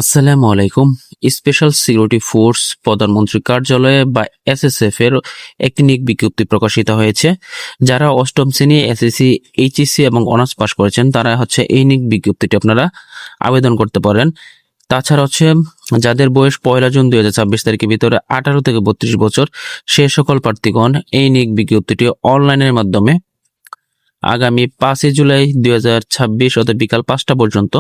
আসসালামু আলাইকুম। Special security force প্রধানমন্ত্রী কার্যালয়ে বা এসএসএফ এর একটি নিয়োগ বিজ্ঞপ্তি প্রকাশিত হয়েছে। যারা অষ্টম শ্রেণী এসএসসি, এইচএসসি এবং অনার্স পাস করেছেন তারা এই নিয়োগ বিজ্ঞপ্তিটি আপনারা আবেদন করতে পারেন। তাছাড়া যাদের বয়স 1 জুন 2026 তারিখের ভিতরে 18 থেকে 32 বছর সে সকল প্রার্থীগণ এই নিয়োগ বিজ্ঞপ্তিটি অনলাইনের মাধ্যমে আগামী 5 জুলাই 2026 অর্থাৎ বিকাল 5টা পর্যন্ত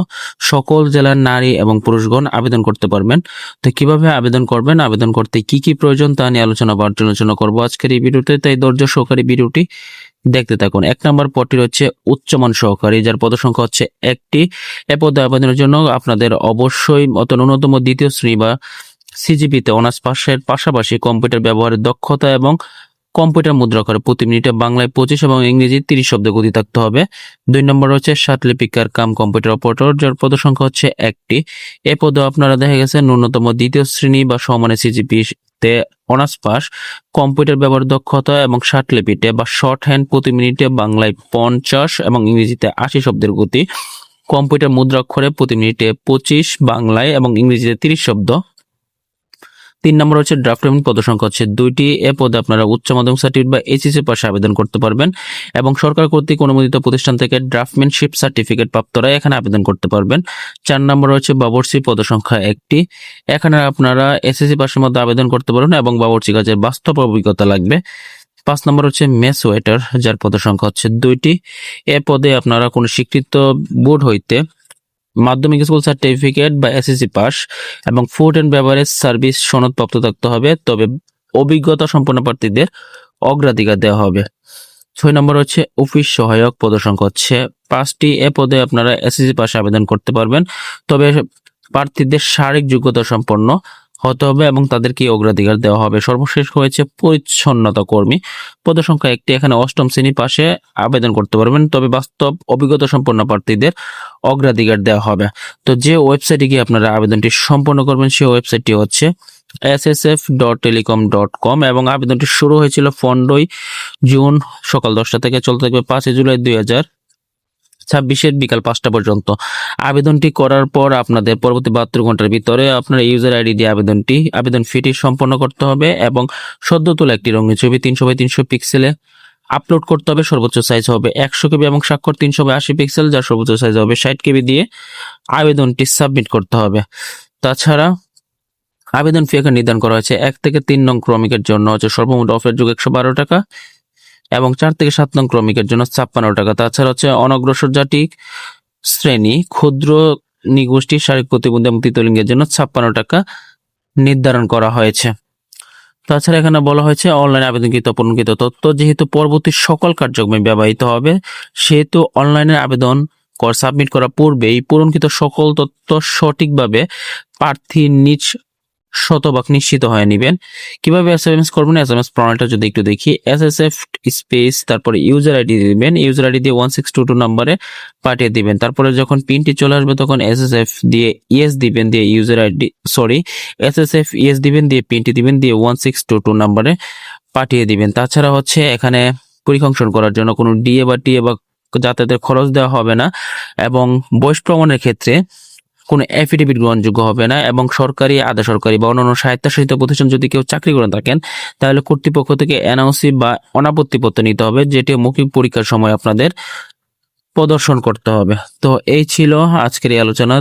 সকল জেলার নারী এবং পুরুষগণ আবেদন করতে পারবেন। তো কিভাবে আবেদন করবেন, আবেদন করতে কি কি প্রয়োজন তা নিয়ে আলোচনা করবো আজকের এই ভিডিওতে, তাই ধৈর্য সহকারে ভিডিওটি দেখতে থাকুন। 1 নম্বর পদটি হচ্ছে উচ্চমান সহকারী, যার পদসংখ্যা হচ্ছে 1টি। এ পদে আবেদনের জন্য আপনাদের অবশ্যই ন্যূনতম দ্বিতীয় শ্রেণী বা সিজিপিতে অনার্স পাশের পাশাপাশি কম্পিউটার ব্যবহারের দক্ষতা এবং কম্পিউটার মুদ্রাক্ষরে প্রতি মিনিটে বাংলায় 25 এবং ইংরেজি 30 শব্দ গতি থাকতে হবে। 2 নম্বর হচ্ছে লিপিকার কাম কম্পিউটার অপারেটর, যার পদসংখ্যা হচ্ছে 1টি। এ পদে আপনারা দেখা গেছে ন্যূনতম দ্বিতীয় শ্রেণী বা সমানের সিজিপিতে অনার্স পাস, কম্পিউটার ব্যবহার দক্ষতা এবং লিপিতে বা শর্ট হ্যান্ড প্রতি মিনিটে বাংলায় 50 এবং ইংরেজিতে 80 শব্দের গতি, কম্পিউটার মুদ্রাক্ষরে প্রতি মিনিটে 25 বাংলায় এবং ইংরেজিতে 30 শব্দ। 3 নম্বর হচ্ছে ড্রাফটম্যান, পদসংখ্যা হচ্ছে 2টি। এ পদে আপনারা উচ্চ মাধ্যমিক সার্টিফিকেট বা এইচএসসি পাশে আবেদন করতে পারবেন এবং সরকার কর্তৃক অনুমোদিত প্রতিষ্ঠান থেকে ড্রাফটম্যানশিপ সার্টিফিকেট প্রাপ্তরা এখানে আবেদন করতে পারবেন। 4 নম্বর হচ্ছে বাবুর্চি, পদসংখ্যা 1টি। এখানে আপনারা এসএসসি পাশের মধ্যে আবেদন করতে পারবেন এবং বাবুর্চি কাজের বাস্তব অভিজ্ঞতা লাগবে। 5 নম্বর হচ্ছে মেস ওয়েটার, যার পদসংখ্যা হচ্ছে 2টি। এ পদে আপনারা কোনো স্বীকৃত বোর্ড হইতে মাধ্যমিক স্কুল সার্টিফিকেট বা এসএসসি পাস এবং ফুড অ্যান্ড বেভারেজ সার্ভিস সনদ প্রাপ্ত থাকতে হবে, তবে অভিজ্ঞতা সম্পন্ন প্রার্থীদের অগ্রাধিকার দেওয়া হবে। 6 নম্বর হচ্ছে অফিস সহায়ক, পদসংখ্যা হচ্ছে 5টি। এ পদে আপনারা এসএসসি পাশে আবেদন করতে পারবেন, তবে প্রার্থীদের শারীরিক যোগ্যতা সম্পন্ন হতে হবে এবং তাদেরকে অগ্রাধিকার দেওয়া হবে। সর্বশেষ হয়েছে পরিচ্ছন্নতা কর্মী, পদসংখ্যা 1টি। এখানে অষ্টম শ্রেণী পাশে আবেদন করতে পারবেন, তবে বাস্তব অভিজ্ঞতা সম্পন্ন প্রার্থীদের অগ্রাধিকার দেওয়া হবে। তো যে ওয়েবসাইটে গিয়ে আপনারা আবেদনটি সম্পন্ন করবেন সেই ওয়েবসাইটটি হচ্ছে ssf.telecom.com এবং আবেদনটি শুরু হয়েছিল 15 জুন সকাল 10টা থেকে, চলতে থাকবে 5 জুলাই 2026 বিকাল 5টা পর্যন্ত। আবেদনটি করার পর আপনাদের পরবর্তী 72 ঘন্টার ভিতরে আপনার ইউজার আইডি দিয়ে আবেদন ফিটি সম্পন্ন করতে হবে এবং সদ্য তোলা একটি রঙিন ছবি 300x300 পিক্সেলে আপলোড করতে হবে। সর্বোচ্চ সাইজ হবে 100 কেবি এবং স্বাক্ষর 380 পিক্সেল, যার সর্বোচ্চ সাইজ হবে 60 কেবি দিয়ে আবেদনটি সাবমিট করতে হবে। তাছাড়া আবেদন ফি এখানে নির্ধারণ করা হয়েছে 1 থেকে 3 নং ক্রমিকের জন্য হচ্ছে সর্বমোট অফার যোগ 112 টাকা এবং 4 থেকে 7 নং ক্রমিকের জন্য 56 টাকা। তাছাড়া অনগ্রসর জাতি শ্রেণী, ক্ষুদ্র নিগোষ্ঠী, শারীরিক প্রতিবন্ধী এবং তৃতীয় লিঙ্গের জন্য 56 টাকা নির্ধারণ করা হয়েছে। তাছাড়া এখানে বলা হয়েছে অনলাইনে আবেদনকৃত পূরণকৃত তথ্য যেহেতু পরবর্তী সকল কার্যক্রমে ব্যবহৃত হবে, সেহেতু অনলাইনে আবেদন সাবমিট করার পূর্বেই পূরণকৃত সকল তথ্য সঠিকভাবে প্রার্থী নিজ শতভাগ নিশ্চিত হয়ে নেবেন। কিভাবে এসএমএস করবেন, এসএমএস প্রণালীটা যদি একটু দেখি, এসএসএফ স্পেস তারপরে ইউজার আইডি দিবেন, ইউজার আইডি দিয়ে 1622 নম্বরে পাঠিয়ে দিবেন। তারপরে যখন পিনটি চলে আসবে তখন এসএসএফ দিয়ে ইয়েস দিবেন, দিয়ে এসএসএফ ইয়েস দিবেন, দিয়ে পিনটি দিবেন, দিয়ে 1622 নম্বরে পাঠিয়ে দিবেন। তাছাড়া এখানে পরিসংখ্যান করার জন্য কোনো ডিএ বা টিএ বা যাতায়াতের খরচ দেওয়া হবে না এবং বয়স প্রমাণের ক্ষেত্রে কোনো এফিডেভিট গ্রহণযোগ্য হবে না এবং সরকারি, আধা সরকারি বা অন্যান্য স্বায়ত্তশাসিত প্রতিষ্ঠান যদি কেউ চাকরি করে থাকেন তাহলে কর্তৃপক্ষ থেকে এনওসি বা অনাপত্তিপত্র নিতে হবে, যেটি মৌখিক পরীক্ষার সময় আপনাদের প্রদর্শন করতে হবে। তো এই ছিল আজকের এই আলোচনা।